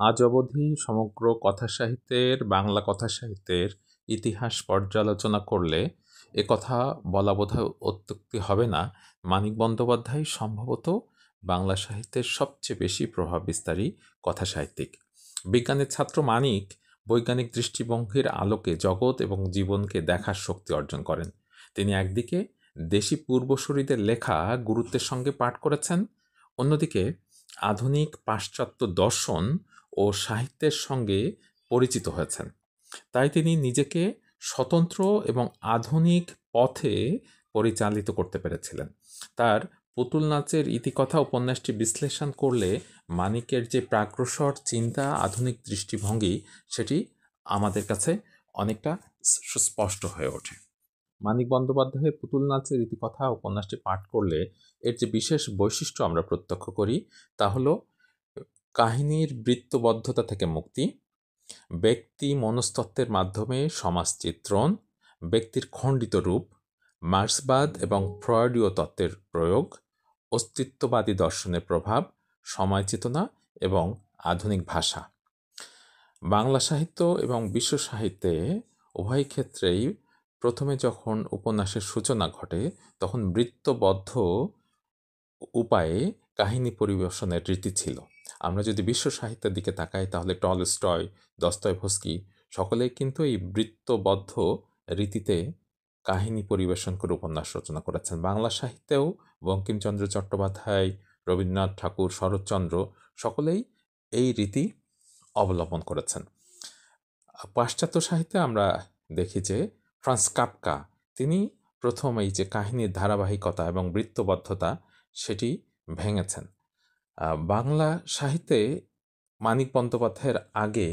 আজ অবধি সমগ্র কথাসাহিত্যের বাংলা কথাসাহিত্যের ইতিহাস পর্যালোচনা করলে একথা বলা বোধহয় অত্যুক্তি হবে না, মানিক বন্দ্যোপাধ্যায় সম্ভবত বাংলা সাহিত্যের সবচেয়ে বেশি প্রভাব বিস্তারী কথাসাহিত্যিক। বিজ্ঞানের ছাত্র মানিক বৈজ্ঞানিক দৃষ্টিভঙ্গির আলোকে জগৎ এবং জীবনকে দেখার শক্তি অর্জন করেন। তিনি একদিকে দেশি পূর্বসূরিদের লেখা গুরুত্বের সঙ্গে পাঠ করেছেন, অন্যদিকে আধুনিক পাশ্চাত্য দর্শন ও সাহিত্যের সঙ্গে পরিচিত হয়েছেন। তাই তিনি নিজেকে স্বতন্ত্র এবং আধুনিক পথে পরিচালিত করতে পেরেছিলেন। তার পুতুল নাচের ইতিকথা উপন্যাসটি বিশ্লেষণ করলে মানিকের যে প্রাগ্রসর চিন্তা, আধুনিক দৃষ্টিভঙ্গি, সেটি আমাদের কাছে অনেকটা সুস্পষ্ট হয়ে ওঠে। মানিক বন্দ্যোপাধ্যায়ের পুতুল নাচের ইতিকথা উপন্যাসটি পাঠ করলে এর যে বিশেষ বৈশিষ্ট্য আমরা প্রত্যক্ষ করি তা হলো কাহিনীর বৃত্তবদ্ধতা থেকে মুক্তি, ব্যক্তি মনস্তত্ত্বের মাধ্যমে সমাজ চিত্রণ, ব্যক্তির খণ্ডিত রূপ, মার্ক্সবাদ এবং ফ্রয়েডীয় তত্ত্বের প্রয়োগ, অস্তিত্ববাদী দর্শনের প্রভাব, সময় চেতনা এবং আধুনিক ভাষা। বাংলা সাহিত্য এবং বিশ্ব সাহিত্যে উভয় ক্ষেত্রেই প্রথমে যখন উপন্যাসের সূচনা ঘটে তখন বৃত্তবদ্ধ উপায়ে কাহিনী পরিবেশনের রীতি ছিল। আমরা যদি বিশ্ব সাহিত্যের দিকে তাকাই তাহলে টলস্টয়, দস্তয়েভস্কি সকলেই কিন্তু এই বৃত্তবদ্ধ রীতিতে কাহিনী পরিবেশন করে উপন্যাস রচনা করেছেন। বাংলা সাহিত্যেও বঙ্কিমচন্দ্র চট্টোপাধ্যায়, রবীন্দ্রনাথ ঠাকুর, শরৎচন্দ্র সকলেই এই রীতি অবলম্বন করেছেন। পাশ্চাত্য সাহিত্যে আমরা দেখি যে ফ্রান্স কাফকা তিনি প্রথম এই যে কাহিনীর ধারাবাহিকতা এবং বৃত্তবদ্ধতা সেটি ভেঙেছেন। বাংলা সাহিত্যে মানিক বন্দ্যোপাধ্যায়ের আগে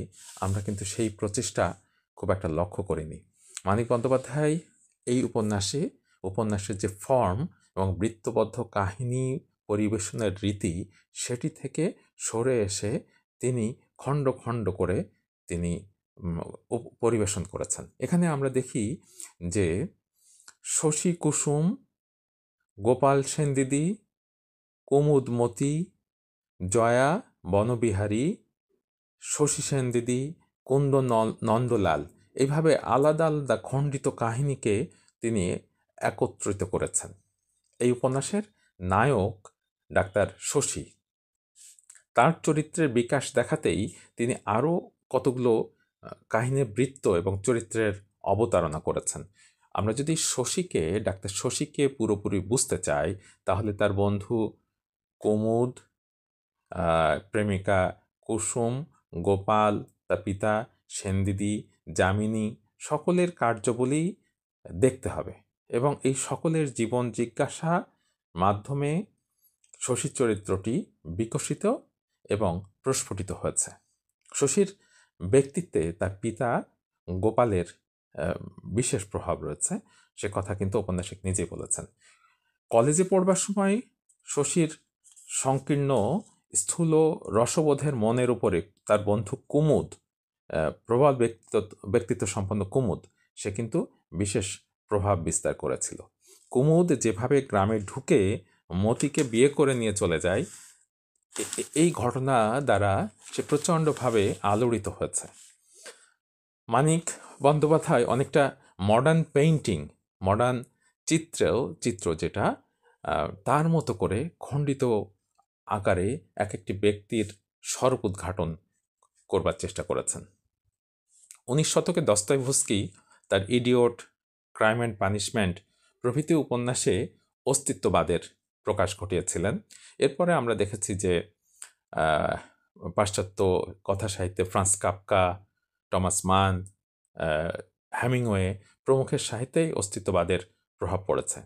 আমরা কিন্তু সেই প্রচেষ্টা খুব একটা লক্ষ্য করিনি। মানিক বন্দ্যোপাধ্যায় এই উপন্যাসের যে ফর্ম এবং বৃত্তবদ্ধ কাহিনী পরিবেশনের রীতি সেটি থেকে সরে এসে তিনি খণ্ড খণ্ড করে তিনি পরিবেশন করেছেন। এখানে আমরা দেখি যে শশী কুসুম, গোপাল সেনদিদি, কুমুদমতি, জয়া, বনবিহারী, শশী সেনদিদি, কুন্দ নন্দলাল, এইভাবে আলাদা আলাদা খণ্ডিত কাহিনীকে তিনি একত্রিত করেছেন। এই উপন্যাসের নায়ক ডাক্তার শশী, তার চরিত্রের বিকাশ দেখাতেই তিনি আরও কতগুলো কাহিনীর বৃত্ত এবং চরিত্রের অবতারণা করেছেন। আমরা যদি ডাক্তার শশীকে পুরোপুরি বুঝতে চাই তাহলে তার বন্ধু কুমুদ, প্রেমিকা কুসুম, গোপাল, তার পিতা সেনদিদি, যামিনী সকলের কার্যাবলী দেখতে হবে এবং এই সকলের জীবন জিজ্ঞাসা মাধ্যমে শশীর চরিত্রটি বিকশিত এবং প্রস্ফুটিত হয়েছে। শশীর ব্যক্তিত্বে তার পিতা গোপালের বিশেষ প্রভাব রয়েছে, সে কথা কিন্তু ঔপন্যাসিক নিজেই বলেছেন। কলেজে পড়বার সময় শশীর সংকীর্ণ স্থূল রসবোধের মনের উপরে তার বন্ধু কুমুদ, প্রবল ব্যক্তিত্ব সম্পন্ন কুমুদ, সে কিন্তু বিশেষ প্রভাব বিস্তার করেছিল। কুমুদ যেভাবে গ্রামে ঢুকে মতিকে বিয়ে করে নিয়ে চলে যায়, এই ঘটনা দ্বারা সে প্রচণ্ডভাবে আলোড়িত হয়েছে। মানিক বন্দ্যোপাধ্যায় অনেকটা মডার্ন পেইন্টিং, মডার্ন চিত্র যেটা তার মতো করে খণ্ডিত আকারে এক একটি ব্যক্তির স্বরূপ উদ্ঘাটন করবার চেষ্টা করেছেন। 19 শতকে দস্তয়েভস্কি তার ইডিওট, ক্রাইম অ্যান্ড পানিশমেন্ট প্রভৃতি উপন্যাসে অস্তিত্ববাদের প্রকাশ ঘটিয়েছিলেন। এরপরে আমরা দেখেছি যে পাশ্চাত্য কথা সাহিত্যে ফ্রান্স কাফকা, টমাস মান, হেমিংওয়ে প্রমুখের সাহিত্যেই অস্তিত্ববাদের প্রভাব পড়েছে।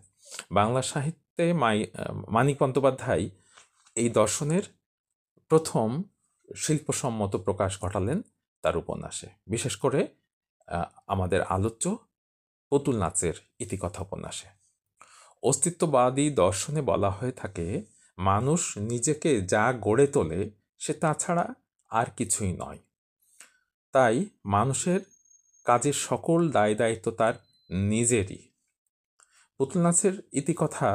বাংলা সাহিত্যে মানিক বন্দ্যোপাধ্যায় এই দর্শনের প্রথম শিল্পসম্মত প্রকাশ ঘটালেন তার উপন্যাসে, বিশেষ করে আমাদের আলোচ্য পুতুল নাচের ইতিকথা উপন্যাসে। অস্তিত্ববাদী দর্শনে বলা হয়ে থাকে মানুষ নিজেকে যা গড়ে তোলে সে তাছাড়া আর কিছুই নয়, তাই মানুষের কাজের সকল দায় দায়িত্ব তার নিজেরই। পুতুল নাচের ইতিকথা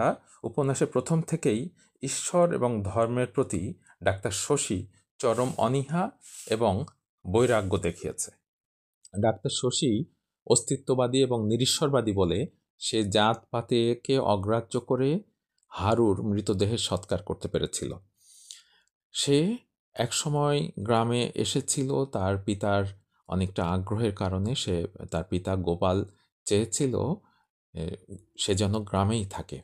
উপন্যাসের প্রথম থেকেই ঈশ্বর এবং ধর্মের প্রতি ডাক্তার শশী চরম অনীহা এবং বৈরাগ্য দেখিয়েছে। ডাক্তার শশী অস্তিত্ববাদী এবং নিরীশ্বরবাদী বলে সে জাতপাতকে অগ্রাহ্য করে হারুর মৃতদেহের সৎকার করতে পেরেছিল। সে একসময় গ্রামে এসেছিল তার পিতার অনেকটা আগ্রহের কারণে। তার পিতা গোপাল চেয়েছিল এ সে যেন গ্রামেই থাকে।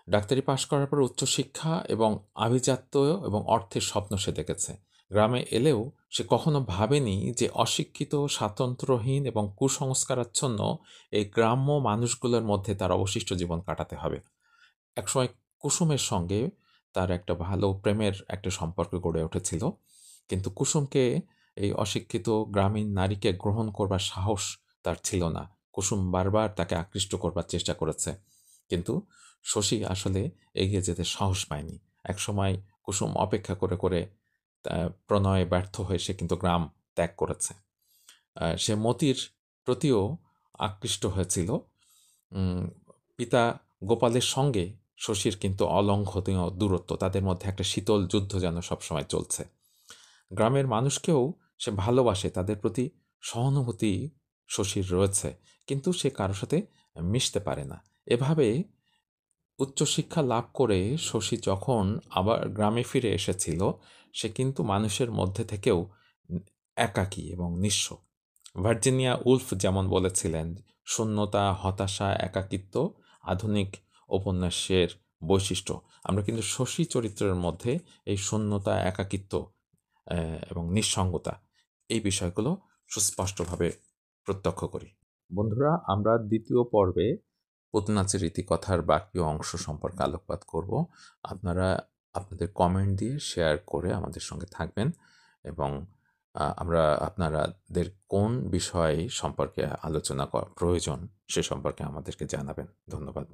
ডাক্তারি পাশ করার পর উচ্চশিক্ষা এবং আভিজাত্য এবং অর্থের স্বপ্ন সে দেখেছে। গ্রামে এলেও সে কখনো ভাবেনি যে অশিক্ষিত, স্বাতন্ত্র্যহীন এবং কুসংস্কারাচ্ছন্ন এই গ্রাম্য মানুষগুলোর মধ্যে তার অবশিষ্ট জীবন কাটাতে হবে। একসময় কুসুমের সঙ্গে তার একটা ভালো প্রেমের একটা সম্পর্ক গড়ে উঠেছিল। কিন্তু কুসুমকে, এই অশিক্ষিত গ্রামীণ নারীকে গ্রহণ করবার সাহস তার ছিল না। কুসুম বারবার তাকে আকৃষ্ট করবার চেষ্টা করেছে। কিন্তু শশী আসলে এগিয়ে যেতে সাহস পায়নি। একসময় কুসুম অপেক্ষা করে প্রণয়ে ব্যর্থ হয়ে সে কিন্তু গ্রাম ত্যাগ করেছে। সে মতির প্রতিও আকৃষ্ট হয়েছিল। উম পিতা গোপালের সঙ্গে শশীর কিন্তু অলঙ্ঘনীয় দূরত্ব। তাদের মধ্যে একটা শীতল যুদ্ধ যেন সবসময় চলছে। গ্রামের মানুষকেও সে ভালোবাসে, তাদের প্রতি সহানুভূতি শশীর রয়েছে। কিন্তু সে কারো সাথে মিশতে পারে না। এভাবে উচ্চশিক্ষা লাভ করে শশী যখন আবার গ্রামে ফিরে এসেছিল, সে কিন্তু মানুষের মধ্যে থেকেও একাকী এবং নিঃস্ব। ভার্জিনিয়া উলফ যেমন বলেছিলেন, শূন্যতা, হতাশা, একাকিত্ব আধুনিক উপন্যাসের বৈশিষ্ট্য। আমরা কিন্তু শশী চরিত্রের মধ্যে এই শূন্যতা, একাকিত্ব এবং নিঃসঙ্গতা, এই বিষয়গুলো সুস্পষ্টভাবে প্রত্যক্ষ করি। বন্ধুরা, আমরা দ্বিতীয় পর্বে পুতনাচের ইতিকথার বাকি অংশ সম্পর্কে আলোকপাত করব। আপনারা আপনাদের কমেন্ট দিয়ে শেয়ার করে আমাদের সঙ্গে থাকবেন এবং আমরা আপনাদের কোন বিষয় সম্পর্কে আলোচনা করা প্রয়োজন সে সম্পর্কে আমাদেরকে জানাবেন। ধন্যবাদ।